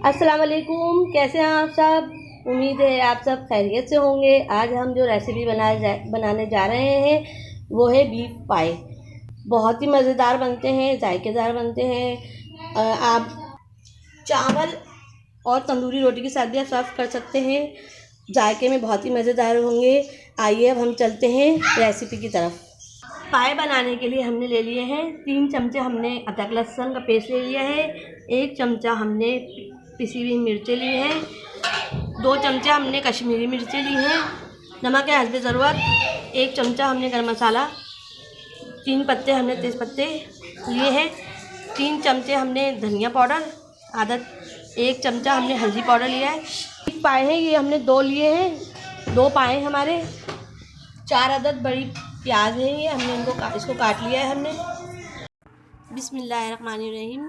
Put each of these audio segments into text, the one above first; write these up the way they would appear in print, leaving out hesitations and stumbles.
अस्सलाम वालेकुम, कैसे हैं आप सब। उम्मीद है आप सब खैरियत से होंगे। आज हम जो रेसिपी बनाने जा रहे हैं वो है बीफ पाई। बहुत ही मज़ेदार बनते हैं, जायकेदार बनते हैं। आप चावल और तंदूरी रोटी के साथ भी आप सर्व कर सकते हैं। जायके में बहुत ही मज़ेदार होंगे। आइए अब हम चलते हैं रेसिपी की तरफ। पाए बनाने के लिए हमने ले लिए हैं 3 चमचे हमने अदरक लहसुन का पेस्ट ले लिया है। 1 चमचा हमने पिसी हुई मिर्चें ली हैं। 2 चमचा हमने कश्मीरी मिर्चें ली हैं। नमक है हस्बे ज़रूरत। 1 चमचा हमने गरम मसाला, 3 पत्ते हमने तेज़पत्ते लिए हैं। 3 चमचे हमने धनिया पाउडर, आधा 1 चमचा हमने हल्दी पाउडर लिया है। पाए हैं ये हमने 2 लिए हैं, 2 पाए हमारे। 4 अदद बड़ी प्याज है, ये हमने इसको काट लिया है हमने। बिस्मिल्लाहिर्रहमानिर्रहीम।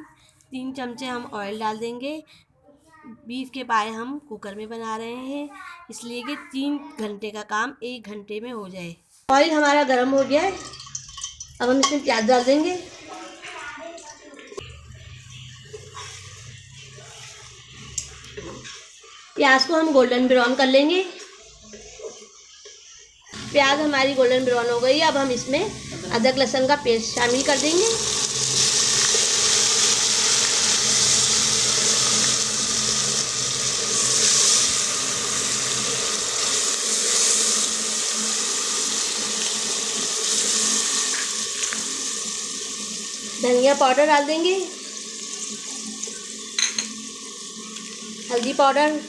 3 चमचे हम ऑयल डाल देंगे। बीफ के पाए हम कुकर में बना रहे हैं, इसलिए कि 3 घंटे का काम 1 घंटे में हो जाए। ऑयल हमारा गर्म हो गया है। अब हम इसमें प्याज डाल देंगे। प्याज को हम गोल्डन ब्राउन कर लेंगे। प्याज हमारी गोल्डन ब्राउन हो गई। अब हम इसमें अदरक लहसुन का पेस्ट शामिल कर देंगे। धनिया पाउडर डाल देंगे, हल्दी पाउडर,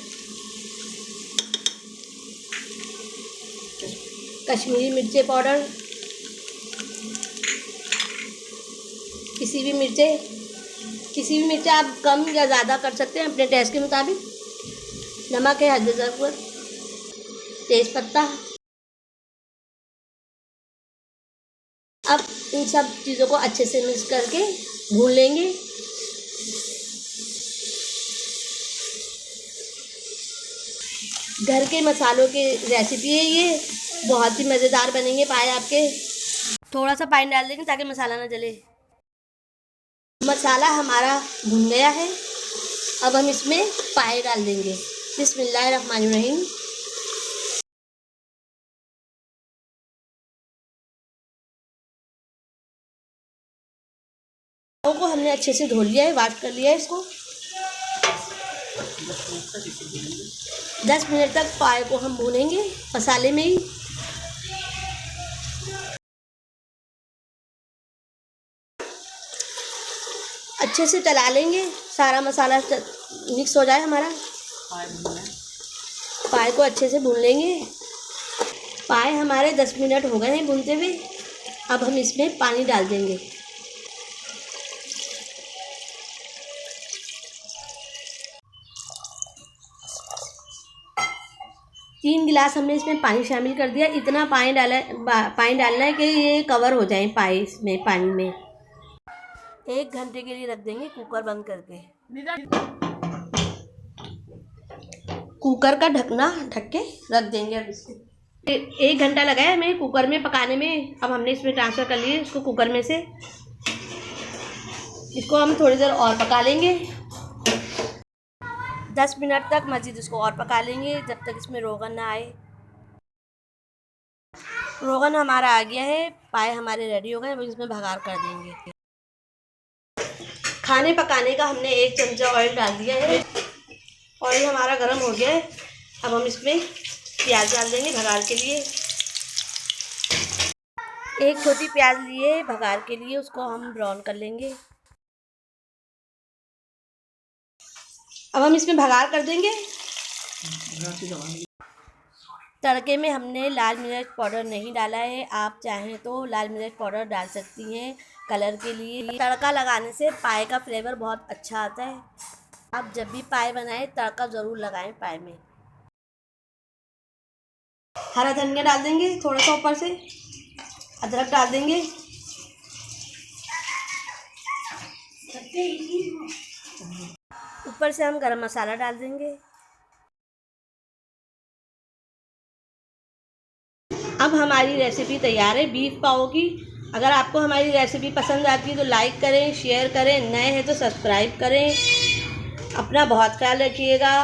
कश्मीरी मिर्ची पाउडर, किसी भी मिर्चें आप कम या ज़्यादा कर सकते हैं अपने टेस्ट के मुताबिक। नमक है हल्दी ज़रूरत, तेज़पत्ता। अब इन सब चीज़ों को अच्छे से मिक्स करके भून लेंगे। घर के मसालों की रेसिपी है ये, बहुत ही मज़ेदार बनेंगे पाए आपके। थोड़ा सा पानी डाल देंगे ताकि मसाला ना जले। मसाला हमारा भुन गया है। अब हम इसमें पाए डाल देंगे। बिस्मिल्लाहिर्रहमानिर्रहीम। को हमने अच्छे से धो लिया है, वॉश कर लिया है इसको। 10 मिनट तक पाए को हम भूनेंगे मसाले में ही। अच्छे से चला लेंगे, सारा मसाला मिक्स हो जाए हमारा। पाए को अच्छे से भून लेंगे। पाए हमारे 10 मिनट हो गए हैं भूनते हुए। अब हम इसमें पानी डाल देंगे। तीन गिलास हमने इसमें पानी शामिल कर दिया। इतना पानी डालना है कि ये कवर हो जाए पाए इसमें पानी में। 1 घंटे के लिए रख देंगे कुकर बंद करके। कुकर का ढकना ढक के रख देंगे। अब इसको 1 घंटा लगा है हमें कुकर में पकाने में। अब हमने इसमें ट्रांसफ़र कर लिए इसको कुकर में से। इसको हम थोड़ी देर और पका लेंगे। 10 मिनट तक मज़ीद इसको और पका लेंगे जब तक इसमें रोगन ना आए। रोगन हमारा आ गया है, पाए हमारे रेडी हो गए। अब इसमें भगार कर देंगे। खाने पकाने का हमने 1 चमचा ऑयल डाल दिया है। ऑयल हमारा गर्म हो गया है। अब हम इसमें प्याज डाल देंगे भगार के लिए। 1 छोटी प्याज लिए भगार के लिए, उसको हम ब्राउन कर लेंगे। अब हम इसमें भगार कर देंगे। तड़के में हमने लाल मिर्च पाउडर नहीं डाला है। आप चाहें तो लाल मिर्च पाउडर डाल सकती हैं कलर के लिए। तड़का लगाने से पाए का फ्लेवर बहुत अच्छा आता है। आप जब भी पाए बनाएं तड़का ज़रूर लगाएं पाए में। हरा धनिया डाल देंगे थोड़ा सा ऊपर से। अदरक डाल देंगे। ऊपर से हम गरम मसाला डाल देंगे। अब हमारी रेसिपी तैयार है बीफ पाव की। अगर आपको हमारी रेसिपी पसंद आती है तो लाइक करें, शेयर करें, नए हैं तो सब्सक्राइब करें। अपना बहुत ख्याल रखिएगा,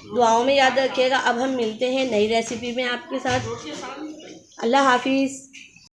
दुआओं में याद रखिएगा। अब हम मिलते हैं नई रेसिपी में आपके साथ। अल्लाह हाफिज़।